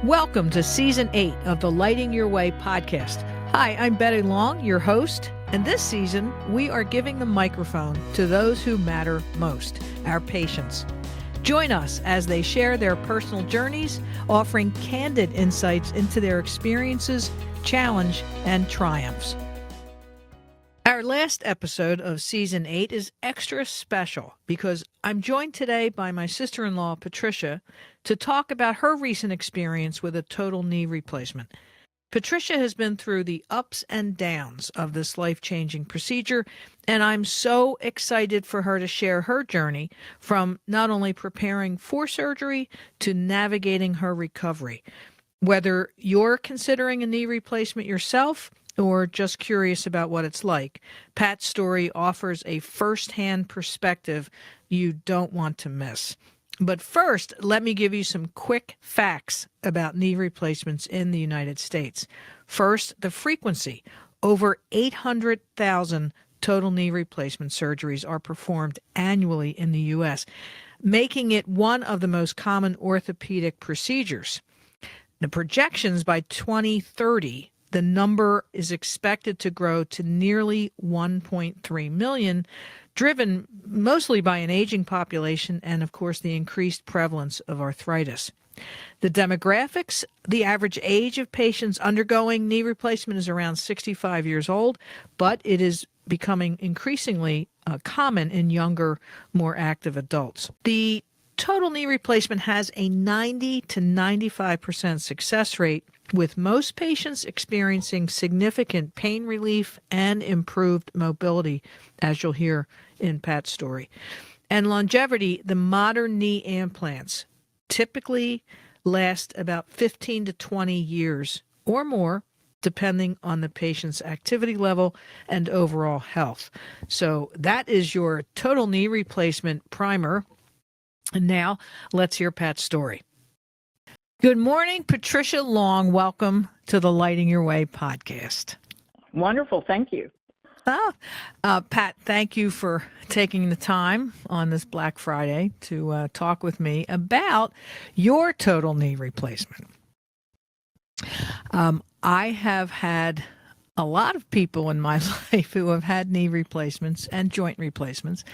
Welcome to Season 8 of the Lighting Your Way podcast. Hi, I'm Betty Long, your host, and this season we are giving the microphone to those who matter most, our patients. Join us as they share their personal journeys, offering candid insights into their experiences, challenge, and triumphs. Our last episode of Season 8 is extra special because I'm joined today by my sister-in-law, Patricia, to talk about her recent experience with a total knee replacement. Patricia has been through the ups and downs of this life-changing procedure, and I'm so excited for her to share her journey from not only preparing for surgery to navigating her recovery. Whether you're considering a knee replacement yourself or just curious about what it's like, Pat's story offers a first-hand perspective you don't want to miss. But first, let me give you some quick facts about knee replacements in the United States. First, the frequency. Over 800,000 total knee replacement surgeries are performed annually in the U.S., making it one of the most common orthopedic procedures. The projections by 2030, the number is expected to grow to nearly 1.3 million, driven mostly by an aging population and, of course, the increased prevalence of arthritis. The demographics, the average age of patients undergoing knee replacement is around 65 years old, but it is becoming increasingly common in younger, more active adults. The total knee replacement has a 90 to 95% success rate, with most patients experiencing significant pain relief and improved mobility, as you'll hear in Pat's story. And longevity, the modern knee implants typically last about 15 to 20 years or more, depending on the patient's activity level and overall health. So that is your total knee replacement primer. And now let's hear Pat's story. Good morning, Patricia Long. Welcome to the Lighting Your Way podcast. Wonderful. Thank you. Pat, thank you for taking the time on this Black Friday to talk with me about your total knee replacement. I have had a lot of people in my life who have had knee replacements and joint replacements,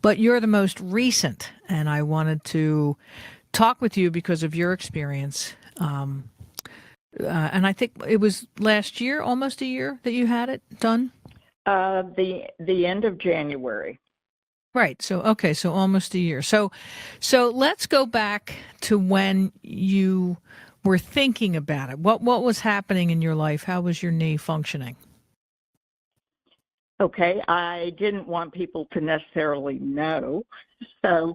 but you're the most recent, and I wanted to talk with you because of your experience. And I think it was last year, almost a year, that you had it done? The end of January. Right. So almost a year. So let's go back to when you were thinking about it. What was happening in your life? How was your knee functioning? Okay. I didn't want people to necessarily know, so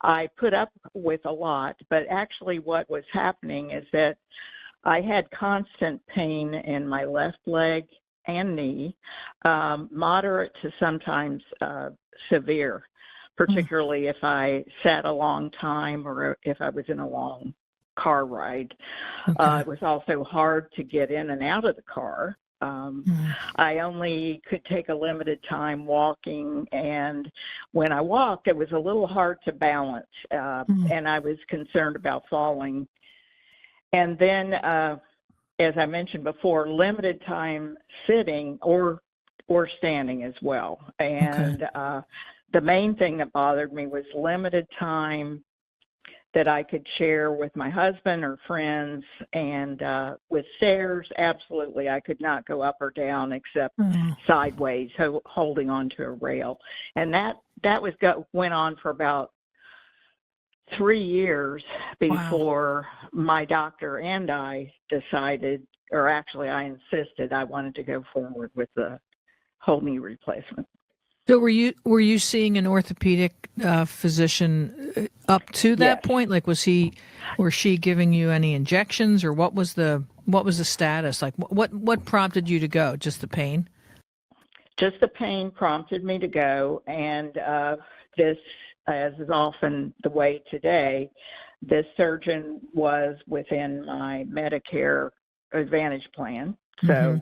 I put up with a lot. But actually what was happening is that I had constant pain in my left leg and knee, moderate to sometimes severe, particularly if I sat a long time or if I was in a long car ride. Okay. It was also hard to get in and out of the car. I only could take a limited time walking, and when I walked, it was a little hard to balance, and I was concerned about falling. And then, as I mentioned before, limited time sitting or standing as well. And the main thing that bothered me was limited time that I could share with my husband or friends, and with stairs, absolutely, I could not go up or down except sideways, holding onto a rail. And that went on for about 3 years before my doctor and I decided, or actually I insisted I wanted to go forward with the whole knee replacement. So were you seeing an orthopedic physician up to that point? Like, was he or she giving you any injections, or what was the status? Like, what prompted you to go? Just the pain? Just the pain prompted me to go, and this, as is often the way today, this surgeon was within my Medicare Advantage plan, so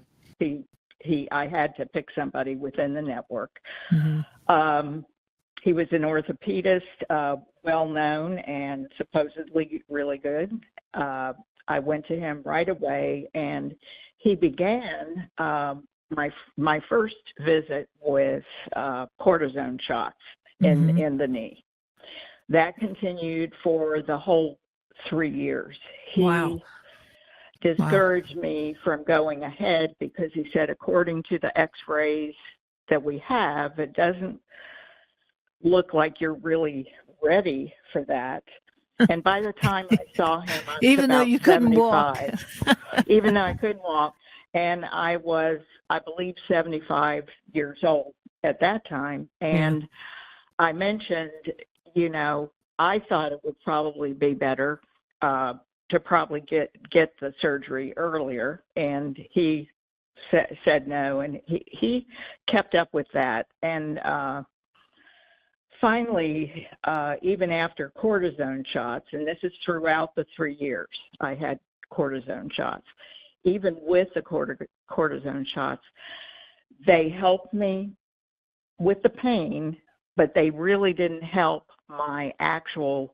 I had to pick somebody within the network. He was an orthopedist, well known and supposedly really good. I went to him right away, and he began my first visit with cortisone shots in the knee. That continued for the whole 3 years. He discouraged me from going ahead because he said, according to the x-rays that we have, it doesn't look like you're really ready for that. And by the time I saw him, I was even though you couldn't 75, walk. even though I couldn't walk. And I was, I believe, 75 years old at that time. And I mentioned, you know, I thought it would probably be better to probably get the surgery earlier. And he said no. And he kept up with that. And finally, even after cortisone shots, and this is throughout the 3 years I had cortisone shots, even with the cortisone shots, they helped me with the pain, but they really didn't help my actual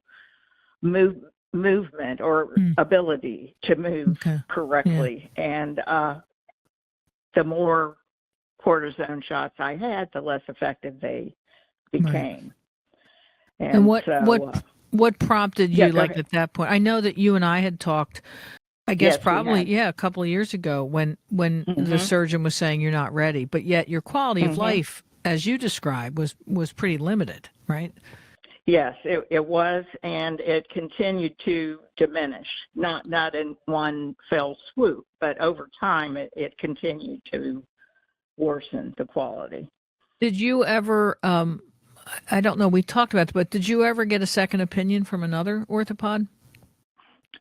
movement or ability to move correctly. And the more cortisone shots I had, the less effective they became. Right. And what prompted you, like at that point? I know that you and I had talked, I guess probably a couple of years ago when the surgeon was saying you're not ready, but yet your quality of life, as you described, was pretty limited, right? Yes, it was, and it continued to diminish, not in one fell swoop, but over time it continued to worsen the quality. Did you ever, I don't know, we talked about it, but did you ever get a second opinion from another orthopod?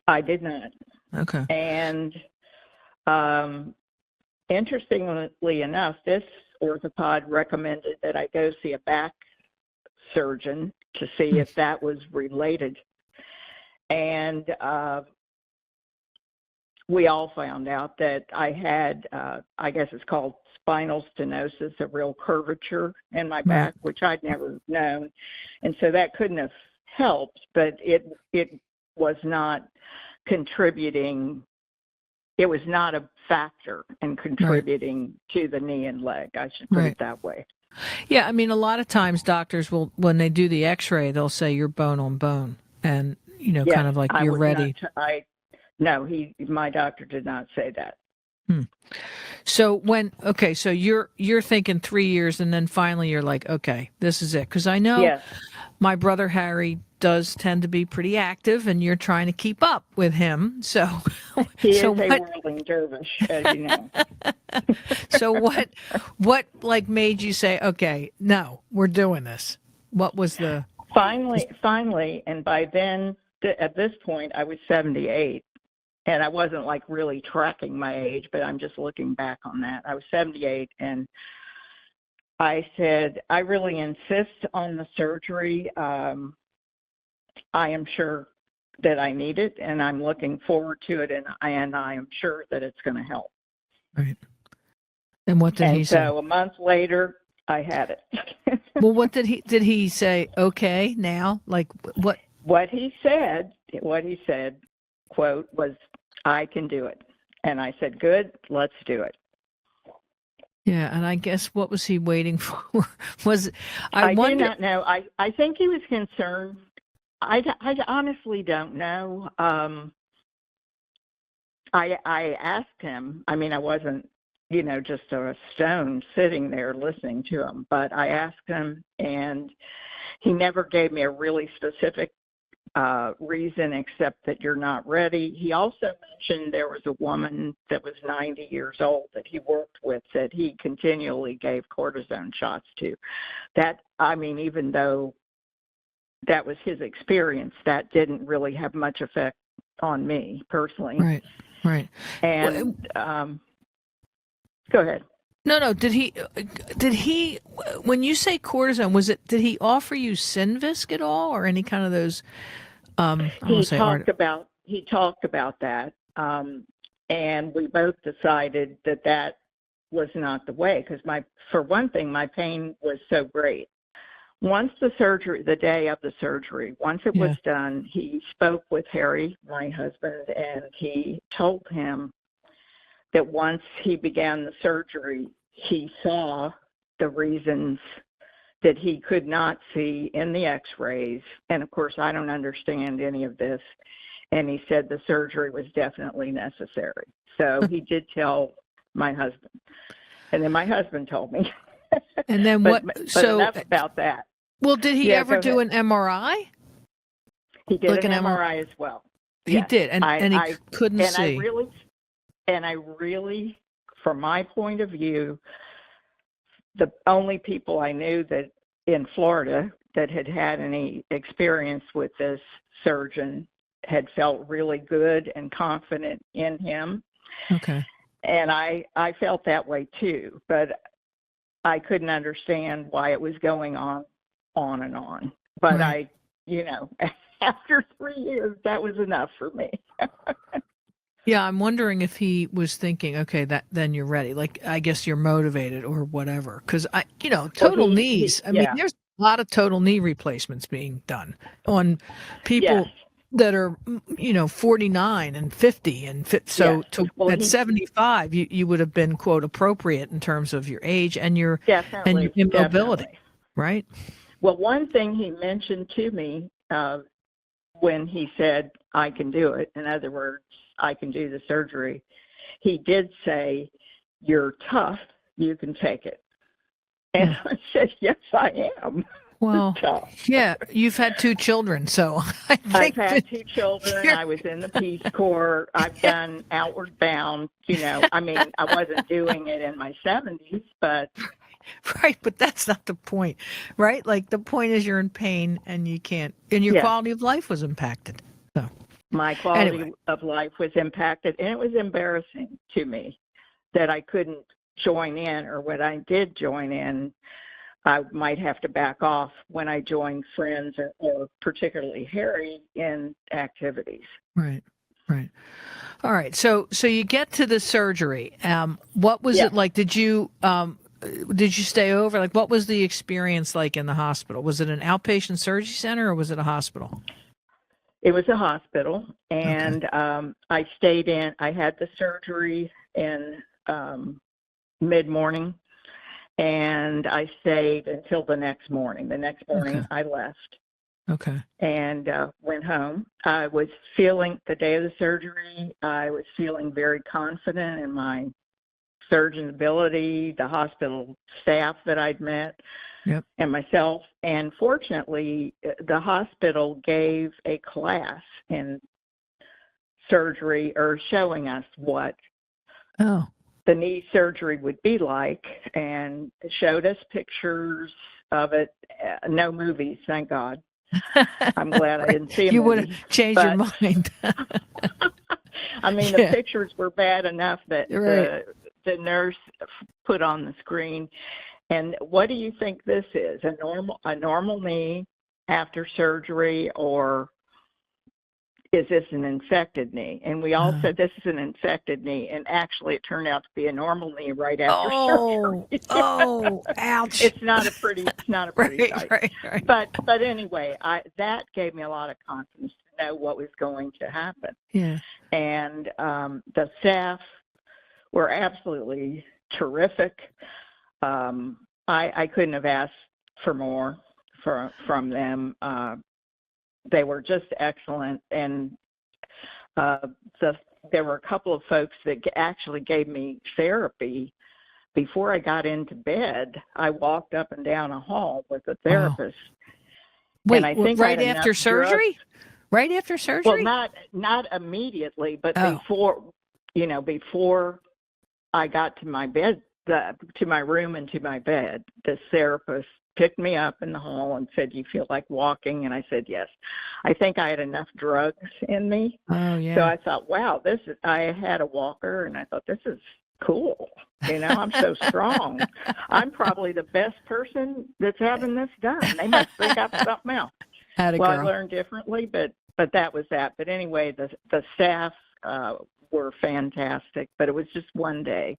I did not. Okay. And interestingly enough, this orthopod recommended that I go see a back surgeon to see if that was related. And we all found out that I had, I guess it's called spinal stenosis, a real curvature in my back, which I'd never known. And so that couldn't have helped, but it was not contributing. It was not a factor in contributing to the knee and leg. I should put it that way. Yeah, I mean, a lot of times doctors will, when they do the x-ray, they'll say you're bone on bone and, you know, kind of like you're ready. No, my doctor did not say that. So so you're thinking 3 years and then finally you're like, okay, this is it. Because I know my brother Harry does tend to be pretty active and you're trying to keep up with him. So he is a whirling dervish, as you know. So what like made you say, okay, no, we're doing this? What was the finally, and by then at this point I was 78. And I wasn't like really tracking my age, but I'm just looking back on that. I was 78, and I said, I really insist on the surgery. I am sure that I need it, and I'm looking forward to it, and I am sure that it's going to help. Right. And what did he say? So a month later, I had it. Well, what did he say? Okay, now, like what? What he said, quote, was, I can do it. And I said, good, let's do it. Yeah, and I guess what was he waiting for? I do not know. I think he was concerned. I honestly don't know. I asked him. I mean, I wasn't, just a stone sitting there listening to him, but I asked him, and he never gave me a really specific reason except that you're not ready. He also mentioned there was a woman that was 90 years old that he worked with that he continually gave cortisone shots to. That, I mean, even though that was his experience, that didn't really have much effect on me personally. Right. And go ahead. No. Did he, when you say cortisone, did he offer you Synvisc at all or any kind of those? He talked about that. And we both decided that was not the way. Because for one thing, my pain was so great once the day of the surgery, once it was done, he spoke with Harry, my husband, and he told him that once he began the surgery, he saw the reasons that he could not see in the x-rays. And of course, I don't understand any of this. And he said the surgery was definitely necessary. So he did tell my husband. And then my husband told me. And then but enough about that. Well, did he ever do an MRI? He did like an MRI as well. He did, and he couldn't see. I really, from my point of view, the only people I knew that in Florida that had any experience with this surgeon had felt really good and confident in him. Okay. And I felt that way too, but I couldn't understand why it was going on and on. But right. After 3 years, that was enough for me. Yeah, I'm wondering if he was thinking, okay, then you're ready. Like, I guess you're motivated or whatever. Because total knees. I mean, there's a lot of total knee replacements being done on people that are, 49 and 50 and fit. So at 75, you would have been quote appropriate in terms of your age and your immobility, right? Well, one thing he mentioned to me when he said, I can do it, in other words, I can do the surgery, he did say, you're tough, you can take it. And I said, yes, I am. Well, tough. Yeah, you've had 2 children, so I think I've had 2 children. I was in the Peace Corps. I've done Outward Bound. I mean, I wasn't doing it in my 70s, but... Right, but that's not the point, right? Like, the point is you're in pain and you can't, and your quality of life was impacted. So my quality of life was impacted, and it was embarrassing to me that I couldn't join in, or when I did join in, I might have to back off when I joined friends or particularly Harry in activities. Right. All right. So you get to the surgery. What was it like? Did you stay over? Like, what was the experience like in the hospital? Was it an outpatient surgery center or was it a hospital? It was a hospital, and I stayed in. I had the surgery in mid-morning, and I stayed until the next morning. The next morning, I left. Okay. And went home. I was feeling, the day of the surgery, I was feeling very confident in my surgeon ability, the hospital staff that I'd met, and myself. And fortunately, the hospital gave a class in surgery, or showing us what the knee surgery would be like, and showed us pictures of it. No movies, thank God. I'm glad I didn't see a movie. You would have changed your mind. I mean, the pictures were bad enough that the nurse put on the screen. And what do you think this is? A normal knee after surgery, or is this an infected knee? And we all said this is an infected knee, and actually it turned out to be a normal knee right after surgery. Ouch. It's not a pretty sight. Right. But anyway, that gave me a lot of confidence to know what was going to happen. Yeah. And the staff were absolutely terrific. I couldn't have asked for more from them. They were just excellent, and there were a couple of folks that actually gave me therapy before I got into bed. I walked up and down a hall with a therapist. Wait, and I think right after surgery? Right after surgery? Well, not immediately, but before I got to my bed, to my room and to my bed, the therapist picked me up in the hall and said, "You feel like walking?" And I said, "Yes." I think I had enough drugs in me. Oh, yeah. So I thought, wow, I had a walker, and I thought, this is cool. I'm so strong. I'm probably the best person that's having this done. They must think I'm something else. I learned differently, but that was that. But anyway, the staff were fantastic, but it was just one day.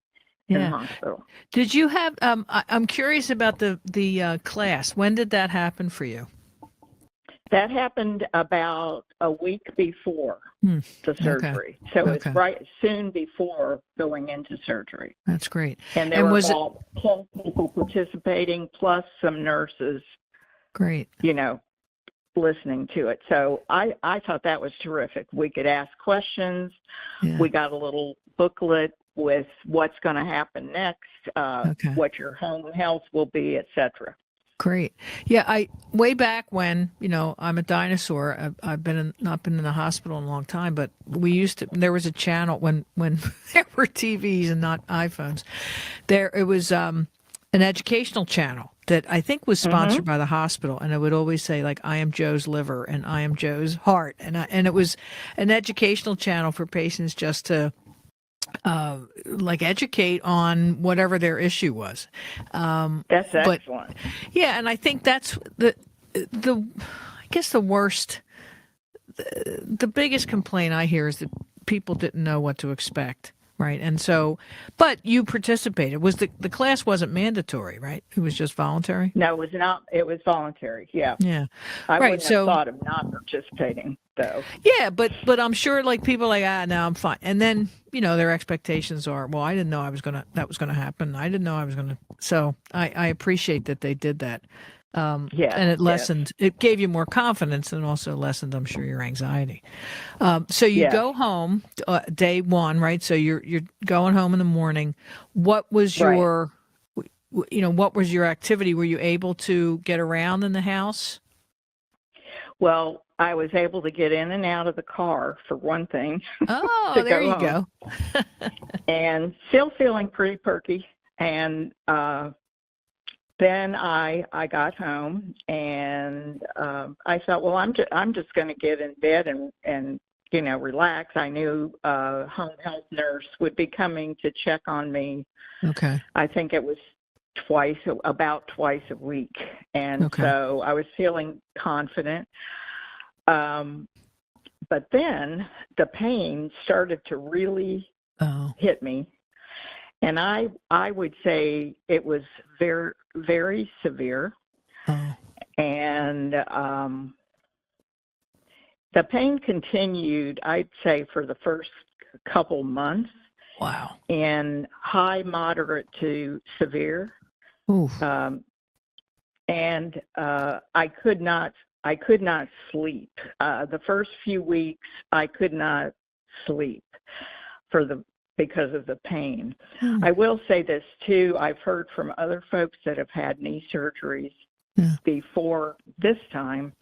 in the Yeah. hospital. Did you have? I'm curious about the class. When did that happen for you? That happened about a week before the Okay. surgery. So it's Okay. right soon before going into surgery. That's great. And there And were was it about 10 people participating, plus some nurses, great? listening to it. So I thought that was terrific. We could ask questions. Yeah. We got a little booklet with what's going to happen next, Okay. what your home health will be, etc. Great. Yeah, way back when, I'm a dinosaur. I've not been in the hospital in a long time, but there was a channel when there were TVs and not iPhones. It was an educational channel that I think was sponsored by the hospital, and it would always say like, "I am Joe's liver" and "I am Joe's heart," and it was an educational channel for patients just to educate on whatever their issue was. That's excellent. Yeah, and I think that's I guess the worst, the biggest complaint I hear is that people didn't know what to expect, right? And so, but you participated. Was the class wasn't mandatory, right? It was just voluntary? No, it was not. It was voluntary. Yeah. Yeah. I Right. wouldn't So, have thought of not participating, though. yeah, but I'm sure like people are like, no, I'm fine. And then, their expectations are, well, I didn't know that was gonna happen. I didn't know I was gonna. So I appreciate that they did that. Yes, And it gave you more confidence and also lessened, I'm sure, your anxiety. So you Yes. go home day one, right? So you're going home in the morning. What was Right. what was your activity? Were you able to get around in the house? Well, I was able to get in and out of the car, for one thing, Oh, to there go you home. go. And still feeling pretty perky. And then I got home, and I thought, well, I'm just going to get in bed and relax. I knew a home health nurse would be coming to check on me. Okay. I think it was about twice a week, and Okay. so I was feeling confident. But then the pain started to really hit me. And I would say it was very, very severe. Oh. And the pain continued, I'd say, for the first couple months. Wow. In high, moderate to severe. Oof. And I could not sleep. The first few weeks, I could not sleep because of the pain. I will say this too. I've heard from other folks that have had knee surgeries before this time,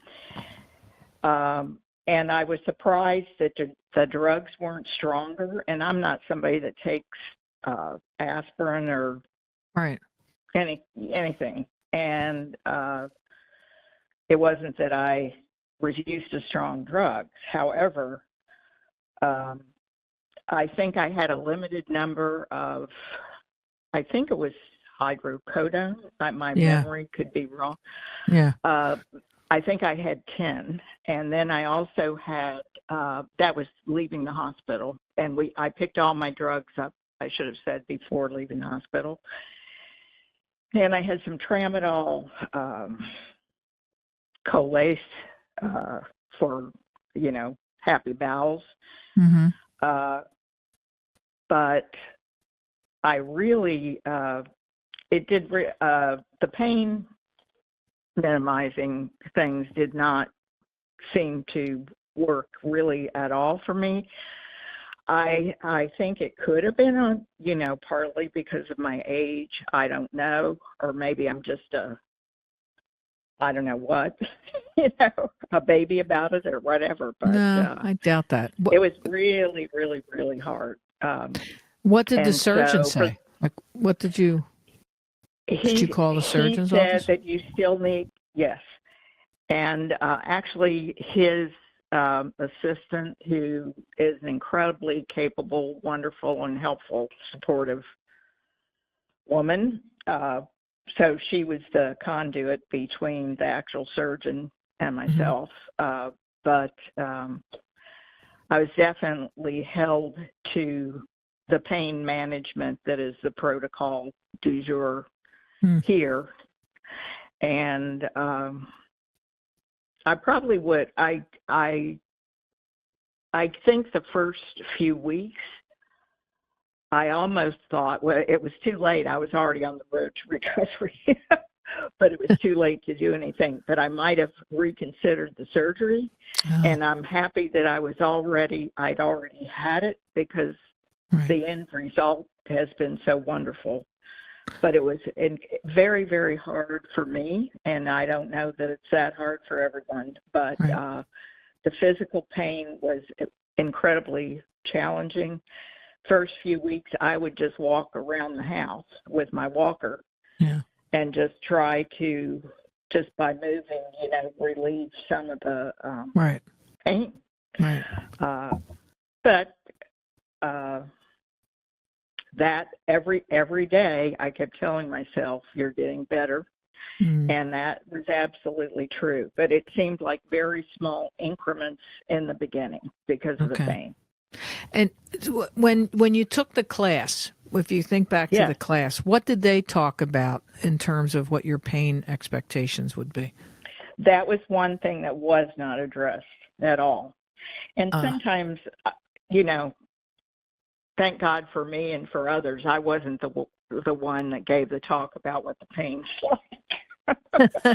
and I was surprised that the drugs weren't stronger. And I'm not somebody that takes aspirin or anything. And it wasn't that I was used to strong drugs. However, I think I had a limited number of, I think it was hydrocodone. My memory could be wrong. Yeah. I think I had 10. And then I also had, that was leaving the hospital. And I picked all my drugs up, I should have said, before leaving the hospital. And I had some tramadol, Colace for, happy bowels. Mm-hmm. But I really, the pain minimizing things did not seem to work really at all for me. I think it could have been partly because of my age. I don't know, or maybe I'm just I don't know what, a baby about it or whatever. But no, I doubt that. It was really, really, really hard. What did the surgeon say? What did you call the surgeon's office? He said that you still need, yes. And actually his assistant, who is an incredibly capable, wonderful, and helpful, supportive woman, so she was the conduit between the actual surgeon and myself. But I was definitely held to the pain management that is the protocol du jour here. And I probably would. I think the first few weeks, I almost thought, well, it was too late. I was already on the road to recovery, but it was too late to do anything. But I might have reconsidered the surgery, and I'm happy that I'd already had it, because the end result has been so wonderful. But it was very, very hard for me, and I don't know that it's that hard for everyone. But the physical pain was incredibly challenging. First few weeks, I would just walk around the house with my walker and just try to, just by moving, relieve some of the pain. Right. But that every day, I kept telling myself, you're getting better. And that was absolutely true. But it seemed like very small increments in the beginning because of the pain. And when you took the class, if you think back to the class, what did they talk about in terms of what your pain expectations would be? That was one thing that was not addressed at all. And sometimes, thank God for me and for others, I wasn't the one that gave the talk about what the pain's like.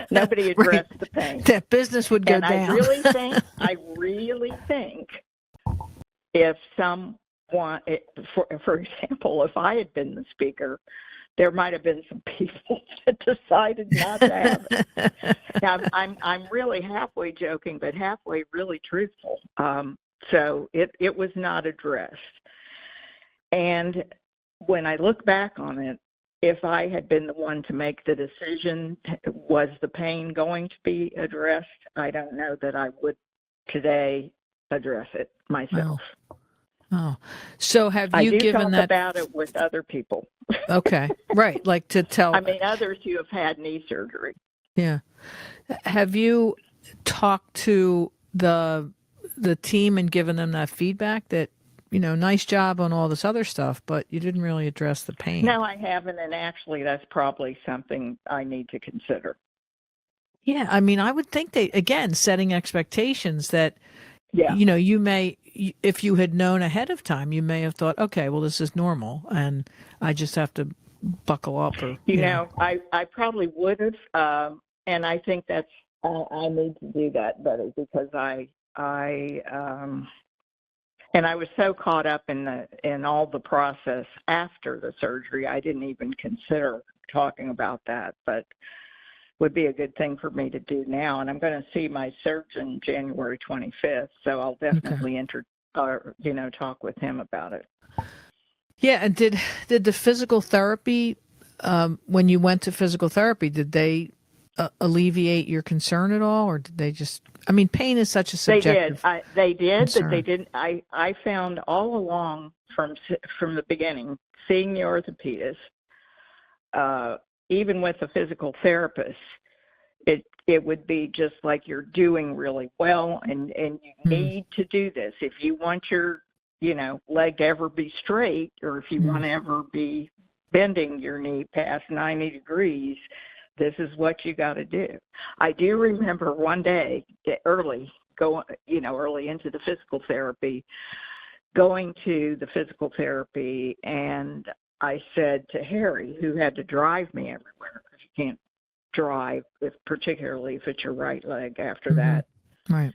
Nobody addressed the pain. That business would go down. I really think if someone, for example, if I had been the speaker, there might have been some people that decided not to have it. Now, I'm really halfway joking, but halfway really truthful. So it was not addressed. And when I look back on it, if I had been the one to make the decision, was the pain going to be addressed? I don't know that I would today address it myself. Oh. So have you given that? I do talk about it with other people. Okay. Right. Like to tell. I mean, others who have had knee surgery. Yeah. Have you talked to the team and given them that feedback that, nice job on all this other stuff, but you didn't really address the pain? No, I haven't. And actually, that's probably something I need to consider. Yeah. I mean, I would think setting expectations that, you may, if you had known ahead of time, you may have thought, okay, well, this is normal and I just have to buckle up. Or I probably would have. And I think that's, I need to do that better, because and I was so caught up in all the process after the surgery, I didn't even consider talking about that, but would be a good thing for me to do now. And I'm going to see my surgeon January 25th, so I'll definitely talk with him about it. Yeah, and did the physical therapy, when you went to physical therapy, did they alleviate your concern at all, or did they just? I mean, pain is such a subjective. They did, concern. but they didn't. I found all along from the beginning, seeing the orthopedist, even with a physical therapist, it would be just like, you're doing really well, and you need to do this if you want your leg to ever be straight, or if you want to ever be bending your knee past 90 degrees. This is what you got to do. I do remember one day, early into the physical therapy, going to the physical therapy, and I said to Harry, who had to drive me everywhere, because you can't drive, particularly if it's your right leg after that. Right.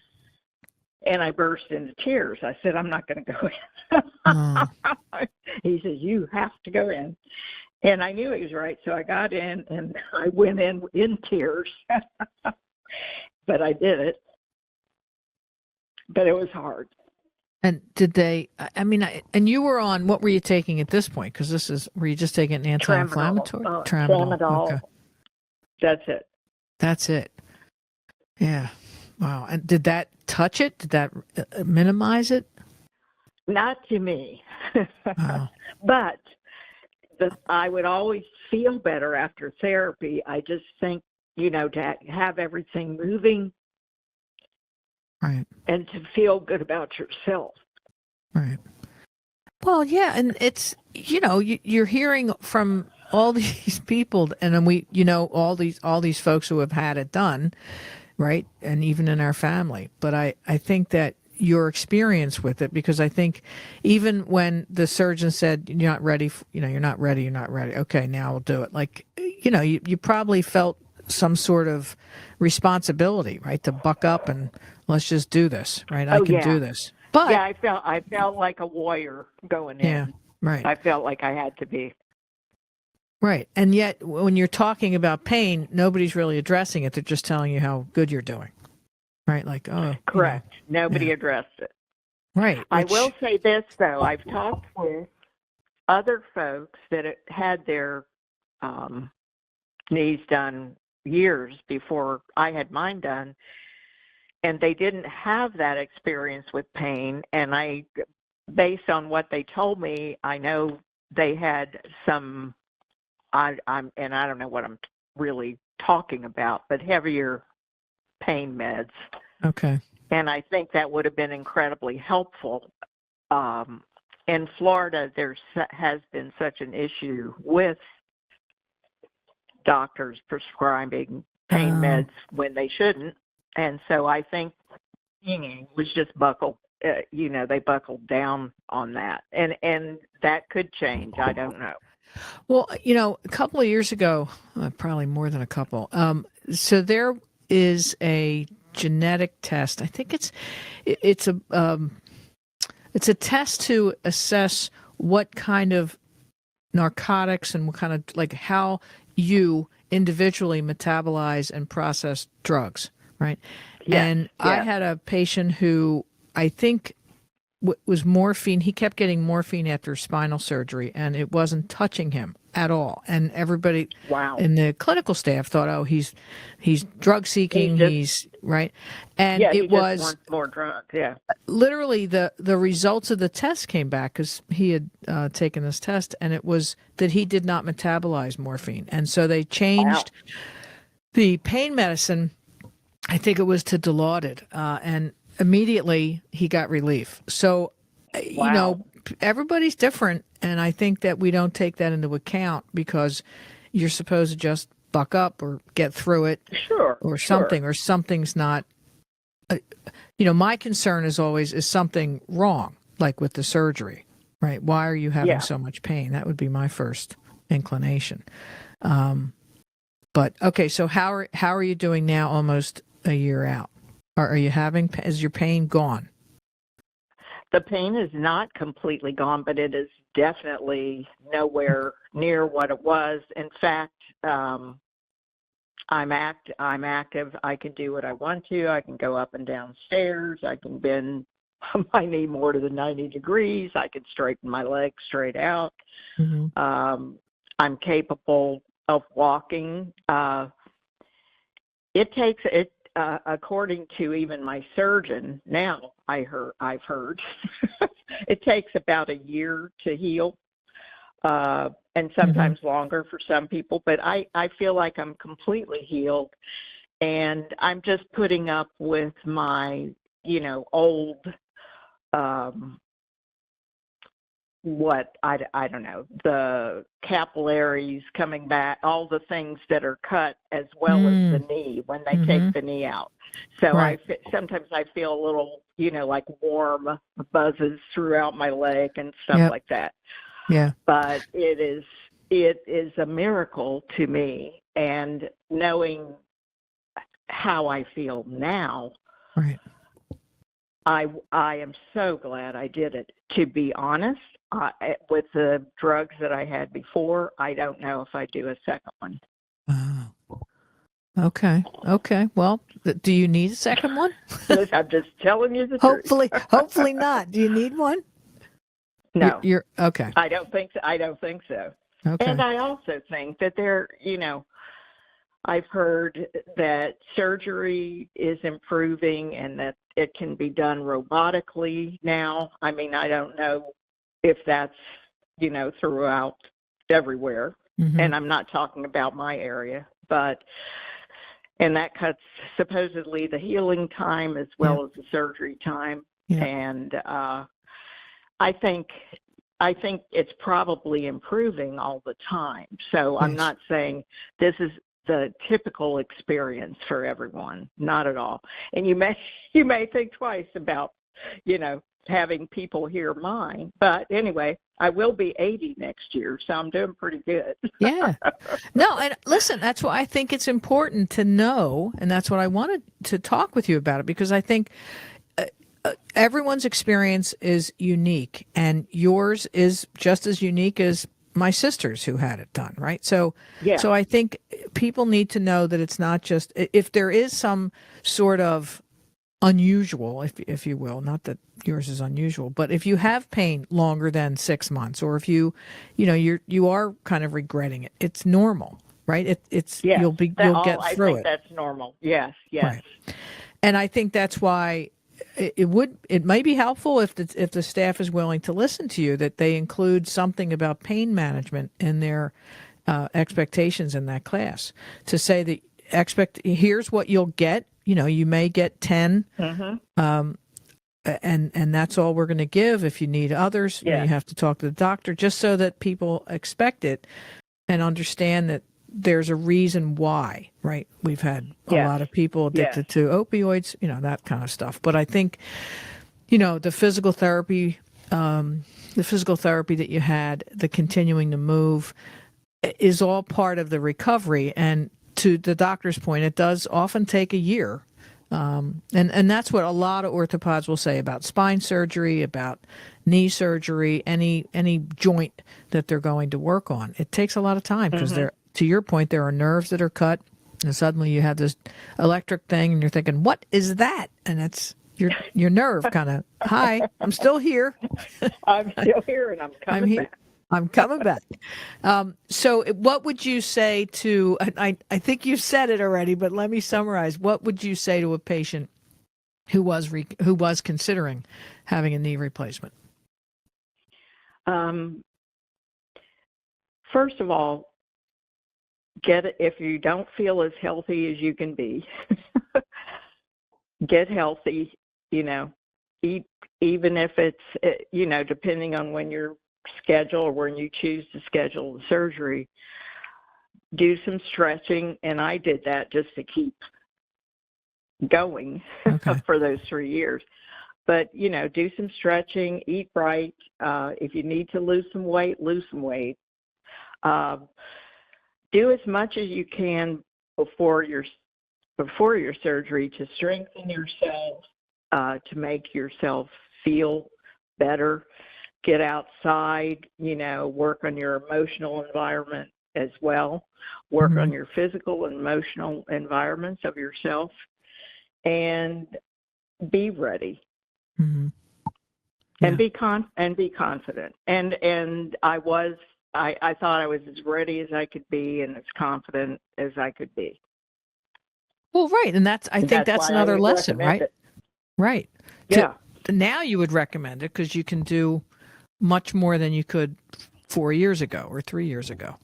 And I burst into tears. I said, I'm not going to go in. He says, you have to go in. And I knew he was right, so I got in, and I went in tears. But I did it. But it was hard. And did they, and you were on, what were you taking at this point? Because were you just taking an anti-inflammatory? Tramadol. Okay. That's it. Yeah. Wow. And did that touch it? Did that minimize it? Not to me. Wow. But I would always feel better after therapy. I just think, to have everything moving, right, and to feel good about yourself. Right. Well, yeah, and it's, you're hearing from all these people, and then all these folks who have had it done, right? And even in our family. But I think that your experience with it, because I think even when the surgeon said you're not ready, you're not ready, you're not ready. Okay, now we'll do it. Like, you probably felt some sort of responsibility, right? To buck up and let's just do this, right? I Oh can yeah. do this. But Yeah, I felt like a warrior going yeah, in. right. I felt like I had to be. Right. And yet, when you're talking about pain, nobody's really addressing it. They're just telling you how good you're doing. Right. Like, oh, Correct. Nobody yeah. addressed it. Right. I will Which, say this though, I've talked with other folks that had their knees done years before I had mine done, and they didn't have that experience with pain. And based on what they told me, I know they had some. And I don't know what I'm really talking about, but heavier pain meds. okay. And I think that would have been incredibly helpful. In Florida, there has been such an issue with doctors prescribing pain Uh, meds when they shouldn't. And so I think, was just buckled, they buckled down on that. And that could change. I don't know. well, a couple of years ago, probably more than a couple. So there is a genetic test. I think it's a test to assess what kind of narcotics and what kind of, like, how you individually metabolize and process drugs, right? Yes, And I yes. had a patient who I think was morphine. He kept getting morphine after spinal surgery, and it wasn't touching him at all. And everybody Wow. in the clinical staff thought, oh, he's drug He's seeking. just, He's right, and yeah, he it just was wants more drugs. Yeah. literally the results of the test came back because he had taken this test, and it was that he did not metabolize morphine, and so they Wow. changed the pain medicine. I think it was to Dilaudid, and immediately he got relief. So, Wow. everybody's different, and I think that we don't take that into account because you're supposed to just buck up or get through it Sure, sure. or something's not. My concern is always, is something wrong, like with the surgery, right? Why are you having Yeah. so much pain? That would be my first inclination. But okay, so how are you doing now, almost a year out? Are you is your pain gone? The pain is not completely gone, but it is definitely nowhere near what it was. In fact, I'm active. I can do what I want to. I can go up and down stairs. I can bend my knee more to the 90 degrees. I can straighten my legs straight out. Mm-hmm. I'm capable of walking. It takes it, according to even my surgeon now. I've heard it takes about a year to heal, and sometimes longer for some people. But I feel like I'm completely healed, and I'm just putting up with my old I don't know, the capillaries coming back, all the things that are cut, as well as the knee when they take the knee out. So Right. sometimes I feel a little, like warm buzzes throughout my leg and stuff Yep. like that. Yeah. But it is a miracle to me, and knowing how I feel now, Right. I am so glad I did it. To be honest, with the drugs that I had before, I don't know if I'd do a second one. Oh. Okay. Okay. Well, do you need a second one? I'm just telling you the Hopefully not. Do you need one? truth. No, You're okay. I don't think so. I don't think so. Okay. And I also think that I've heard that surgery is improving and that it can be done robotically now. I mean, I don't know if that's, throughout everywhere. Mm-hmm. And I'm not talking about my area, and that cuts supposedly the healing time as well as the surgery time. Yeah. And I think I think it's probably improving all the time. So I'm not saying this is the typical experience for everyone, not at all. And you may think twice about, having people hear mine. But anyway, I will be 80 next year, so I'm doing pretty good. Yeah. No, and listen, that's why I think it's important to know, and that's what I wanted to talk with you about it, because I think everyone's experience is unique, and yours is just as unique as my sisters who had it done, right? So I think people need to know that it's not just, if there is some sort of unusual, if you will, not that yours is unusual, but if you have pain longer than 6 months, or if you are kind of regretting it, it's normal, right? You'll get through it. I think that's normal. Yes. Right. And I think that's why it might be helpful if the staff is willing to listen to you, that they include something about pain management in their expectations in that class, to say that here's what you'll get. You may get 10, and that's all we're going to give. If you need others, you have to talk to the doctor, just so that people expect it and understand that there's a reason why, right? We've had a lot of people addicted to opioids, that kind of stuff. But I think, the physical therapy that you had, the continuing to move, is all part of the recovery. And to the doctor's point, it does often take a year. And that's what a lot of orthopods will say about spine surgery, about knee surgery, any joint that they're going to work on. It takes a lot of time, because to your point, there are nerves that are cut, and suddenly you have this electric thing, and you're thinking, what is that? And it's your nerve kind of, hi, I'm still here. I'm still here, and I'm coming back. I'm coming back. So what would you say to, I think you said it already, but let me summarize. What would you say to a patient who was considering having a knee replacement? First of all, if you don't feel as healthy as you can be, get healthy, eat, even if it's, depending on when you're schedule or when you choose to schedule the surgery, do some stretching. And I did that just to keep going for those 3 years. But, do some stretching, eat right. If you need to lose some weight, lose some weight. Do as much as you can before your surgery to strengthen yourself, to make yourself feel better. Get outside, work on your emotional environment as well. Work on your physical and emotional environments of yourself, and be ready. And be confident. And I thought I was as ready as I could be and as confident as I could be. Well, right, and I think that's another lesson, right? Right. Yeah. Now you would recommend it because you can do much more than you could 4 years ago or 3 years ago.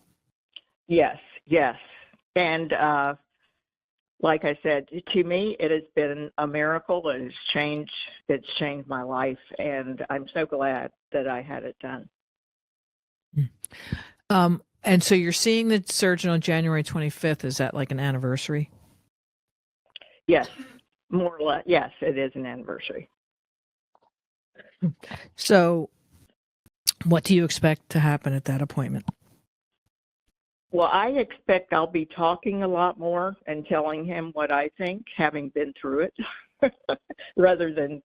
Yes. And like I said, to me, it has been a miracle. It's changed my life, and I'm so glad that I had it done. And so you're seeing the surgeon on January 25th. Is that like an anniversary? Yes, more or less. Yes, it is an anniversary. So what do you expect to happen at that appointment? Well, I expect I'll be talking a lot more and telling him what I think, having been through it, rather than,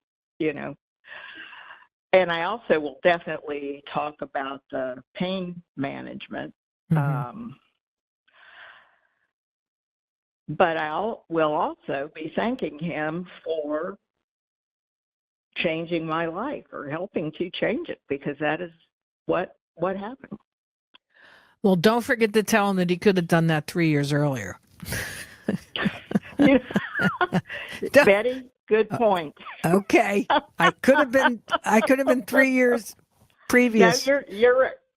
And I also will definitely talk about the pain management. But will also be thanking him for changing my life or helping to change it, because that is what happened. Well, don't forget to tell him that he could have done that 3 years earlier. Betty, good point. Okay. I could have been 3 years previous. No,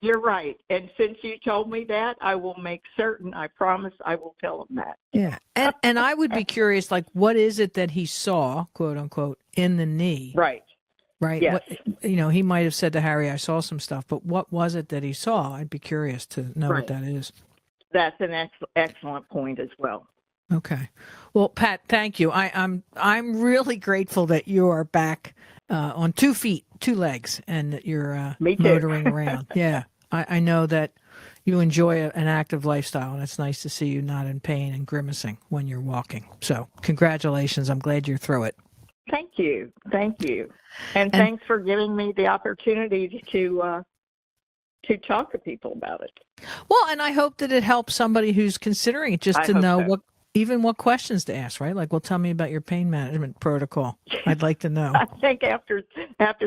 you're right. And since you told me that, I will make certain, I promise I will tell him that. Yeah. And I would be curious, like, what is it that he saw, quote unquote, in the knee? Right. right? Yes. He might have said to Harry, I saw some stuff, but what was it that he saw? I'd be curious to know what that is. That's an excellent point as well. Okay. Well, Pat, thank you. I'm really grateful that you are back on 2 feet, 2 legs, and that you're motoring around. Yeah. I know that you enjoy an active lifestyle, and it's nice to see you not in pain and grimacing when you're walking. So congratulations. I'm glad you're through it. Thank you. And thanks for giving me the opportunity to talk to people about it. Well, and I hope that it helps somebody who's considering it just to know what questions to ask, right? Like, well, tell me about your pain management protocol. I'd like to know. I think after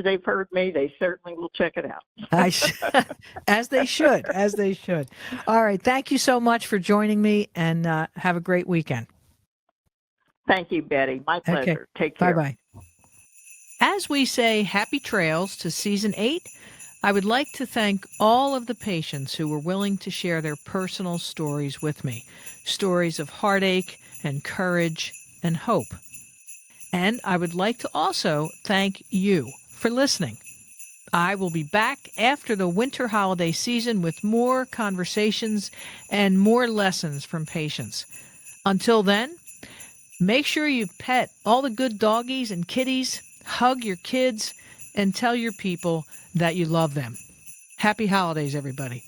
they've heard me, they certainly will check it out. As they should. All right. Thank you so much for joining me, and have a great weekend. Thank you, Betty. My pleasure. Okay. Take care. Bye-bye. As we say happy trails to season 8, I would like to thank all of the patients who were willing to share their personal stories with me, stories of heartache and courage and hope. And I would like to also thank you for listening. I will be back after the winter holiday season with more conversations and more lessons from patients. Until then, make sure you pet all the good doggies and kitties, hug your kids, and tell your people that you love them. Happy holidays, everybody.